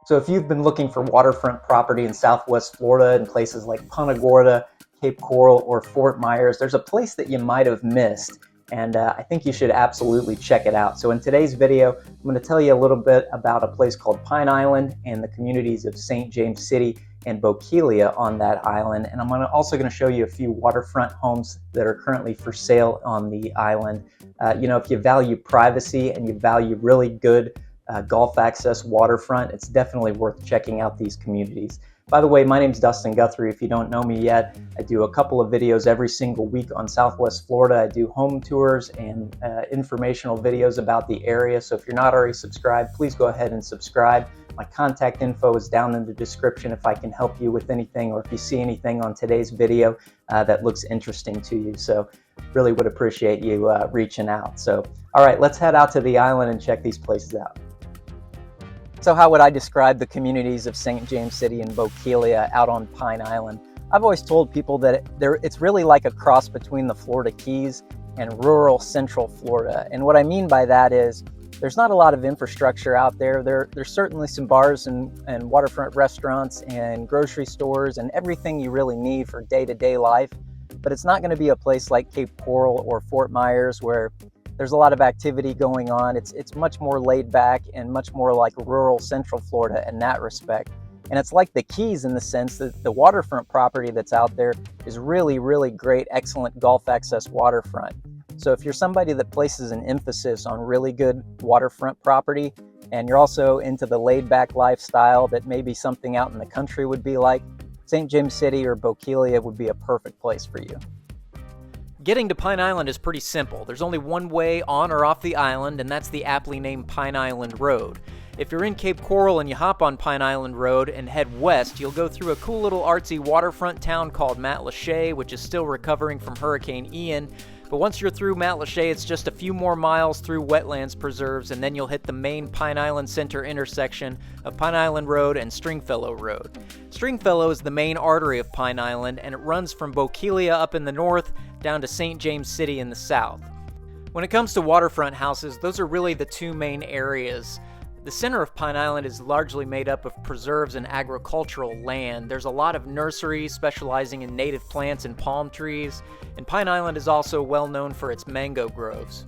So if you've been looking for waterfront property in Southwest Florida in places like Punta Gorda, Cape Coral, or Fort Myers, there's a place that you might have missed, and I think you should absolutely check it out. So in today's video, I'm going to tell you a little bit about a place called Pine Island and the communities of St. James City and Bokeelia on that island, and I'm also going to show you a few waterfront homes that are currently for sale on the island. If you value privacy and you value really good golf access waterfront, it's definitely worth checking out these communities. By the way, my name's Dustin Guthrie. If you don't know me yet, I do a couple of videos every single week on Southwest Florida. I do home tours and informational videos about the area. So if you're not already subscribed, please go ahead and subscribe. My contact info is down in the description if I can help you with anything, or if you see anything on today's video that looks interesting to you. So really would appreciate you reaching out. So, all right, let's head out to the island and check these places out. So how would I describe the communities of St. James City and Bokeelia out on Pine Island? I've always told people that it's really like a cross between the Florida Keys and rural central Florida. And what I mean by that is there's not a lot of infrastructure out there. There's certainly some bars and waterfront restaurants and grocery stores and everything you really need for day-to-day life. But it's not going to be a place like Cape Coral or Fort Myers where there's a lot of activity going on. It's much more laid back and much more like rural central Florida in that respect. And it's like the Keys in the sense that the waterfront property that's out there is really, really great, excellent golf access waterfront. So if you're somebody that places an emphasis on really good waterfront property, and you're also into the laid back lifestyle that maybe something out in the country would be like, St. James City or Bokeelia would be a perfect place for you. Getting to Pine Island is pretty simple. There's only one way on or off the island, and that's the aptly named Pine Island Road. If you're in Cape Coral and you hop on Pine Island Road and head west, you'll go through a cool little artsy waterfront town called Matlacha, which is still recovering from Hurricane Ian. But once you're through Matlacha, it's just a few more miles through wetlands preserves, and then you'll hit the main Pine Island Center intersection of Pine Island Road and Stringfellow Road. Stringfellow is the main artery of Pine Island, and it runs from Bokeelia up in the north down to St. James City in the south. When it comes to waterfront houses, those are really the two main areas. The center of Pine Island is largely made up of preserves and agricultural land. There's a lot of nurseries specializing in native plants and palm trees, and Pine Island is also well known for its mango groves.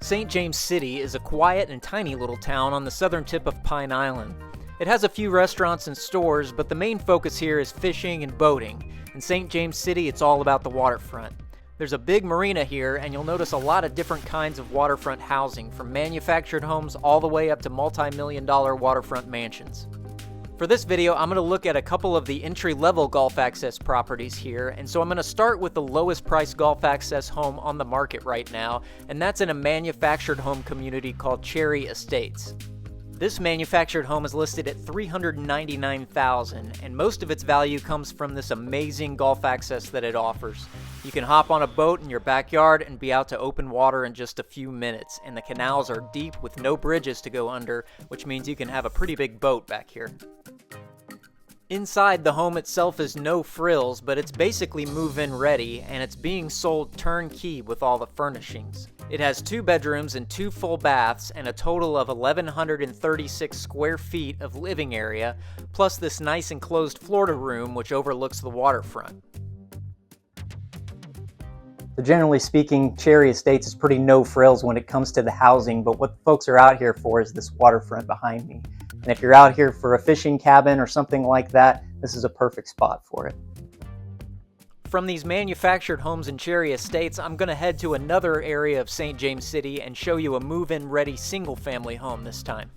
St. James City is a quiet and tiny little town on the southern tip of Pine Island. It has a few restaurants and stores, but the main focus here is fishing and boating. In St. James City, it's all about the waterfront. There's a big marina here, and you'll notice a lot of different kinds of waterfront housing, from manufactured homes all the way up to multi-million-dollar waterfront mansions. For this video, I'm going to look at a couple of the entry-level golf access properties here, and so I'm going to start with the lowest priced golf access home on the market right now, and that's in a manufactured home community called Cherry Estates. This manufactured home is listed at $399,000, and most of its value comes from this amazing golf access that it offers. You can hop on a boat in your backyard and be out to open water in just a few minutes, and the canals are deep with no bridges to go under, which means you can have a pretty big boat back here. Inside, the home itself is no frills, but it's basically move-in ready, and it's being sold turnkey with all the furnishings. It has 2 bedrooms and 2 full baths and a total of 1,136 square feet of living area, plus this nice enclosed Florida room which overlooks the waterfront. So generally speaking, Cherry Estates is pretty no frills when it comes to the housing, but what folks are out here for is this waterfront behind me. And if you're out here for a fishing cabin or something like that, this is a perfect spot for it. From these manufactured homes in Cherry Estates, I'm going to head to another area of St. James City and show you a move-in ready single-family home this time.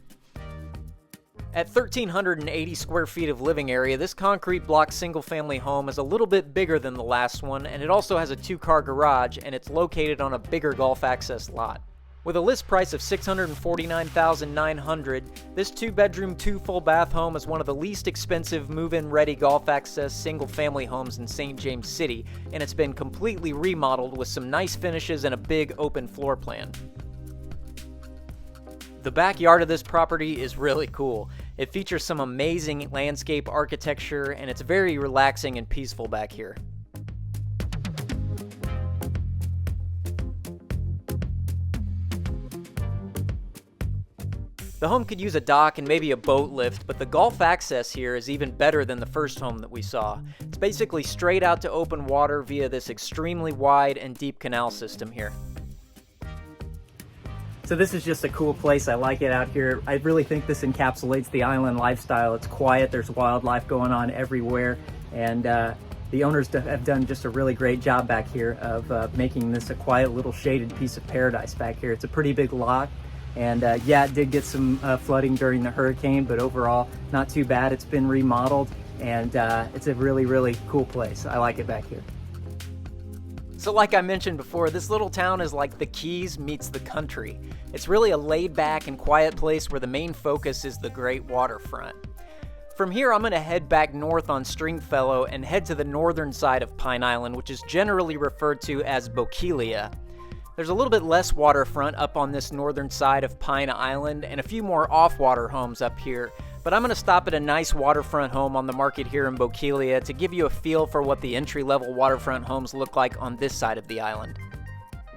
At 1,380 square feet of living area, this concrete block single-family home is a little bit bigger than the last one, and it also has a 2-car garage, and it's located on a bigger golf access lot. With a list price of $649,900, this 2-bedroom, 2-full-bath home is one of the least expensive move-in ready golf access single-family homes in St. James City, and it's been completely remodeled with some nice finishes and a big open floor plan. The backyard of this property is really cool. It features some amazing landscape architecture, and it's very relaxing and peaceful back here. The home could use a dock and maybe a boat lift, but the Gulf access here is even better than the first home that we saw. It's basically straight out to open water via this extremely wide and deep canal system here. So this is just a cool place. I like it out here. I really think this encapsulates the island lifestyle. It's quiet, there's wildlife going on everywhere, and the owners have done just a really great job back here of making this a quiet little shaded piece of paradise back here. It's a pretty big lot. And yeah, it did get some flooding during the hurricane, but overall, not too bad. It's been remodeled, and it's a really, really cool place. I like it back here. So like I mentioned before, this little town is like the Keys meets the country. It's really a laid-back and quiet place where the main focus is the great waterfront. From here, I'm going to head back north on Stringfellow and head to the northern side of Pine Island, which is generally referred to as Bokeelia. There's a little bit less waterfront up on this northern side of Pine Island and a few more off-water homes up here, but I'm going to stop at a nice waterfront home on the market here in Bokeelia to give you a feel for what the entry-level waterfront homes look like on this side of the island.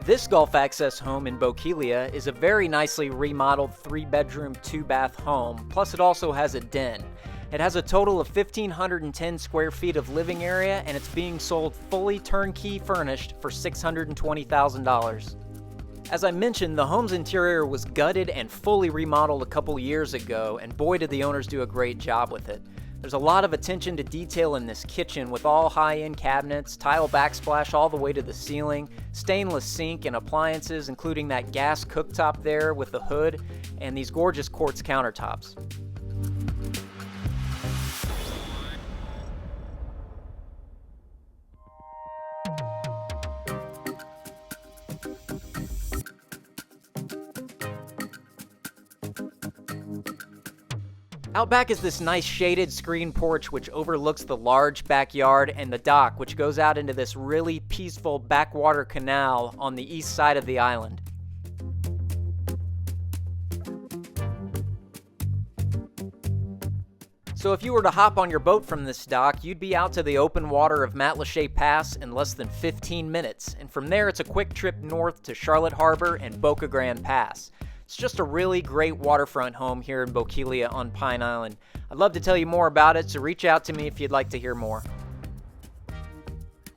This Gulf access home in Bokeelia is a very nicely remodeled 3-bedroom, 2-bath home, plus it also has a den. It has a total of 1,510 square feet of living area, and it's being sold fully turnkey furnished for $620,000. As I mentioned, the home's interior was gutted and fully remodeled a couple years ago, and boy did the owners do a great job with it. There's a lot of attention to detail in this kitchen with all high-end cabinets, tile backsplash all the way to the ceiling, stainless sink and appliances including that gas cooktop there with the hood, and these gorgeous quartz countertops. Out back is this nice shaded screen porch which overlooks the large backyard and the dock, which goes out into this really peaceful backwater canal on the east side of the island. So if you were to hop on your boat from this dock, you'd be out to the open water of Matlacha Pass in less than 15 minutes, and from there it's a quick trip north to Charlotte Harbor and Boca Grande Pass. It's just a really great waterfront home here in Bokeelia on Pine Island. I'd love to tell you more about it, so reach out to me if you'd like to hear more.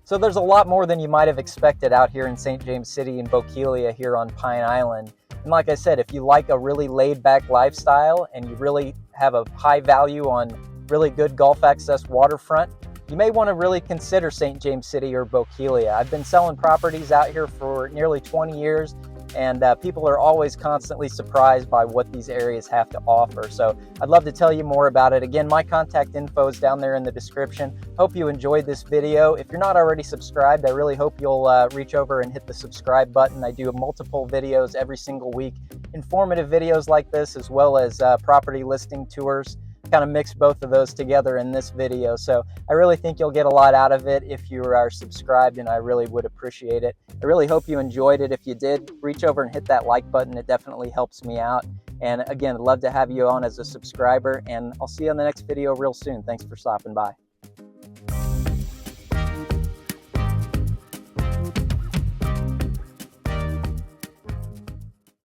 So there's a lot more than you might have expected out here in St. James City and Bokeelia here on Pine Island. And like I said, if you like a really laid-back lifestyle and you really have a high value on really good Gulf access waterfront, you may want to really consider St. James City or Bokeelia. I've been selling properties out here for nearly 20 years, and people are always constantly surprised by what these areas have to offer. So I'd love to tell you more about it. Again, my contact info is down there in the description. Hope you enjoyed this video. If you're not already subscribed, I really hope you'll reach over and hit the subscribe button. I do multiple videos every single week, informative videos like this, as well as property listing tours. Kind of mix both of those together in this video. So I really think you'll get a lot out of it if you are subscribed, and I really would appreciate it. I really hope you enjoyed it. If you did, reach over and hit that like button. It definitely helps me out. And again, I'd love to have you on as a subscriber, and I'll see you on the next video real soon. Thanks for stopping by.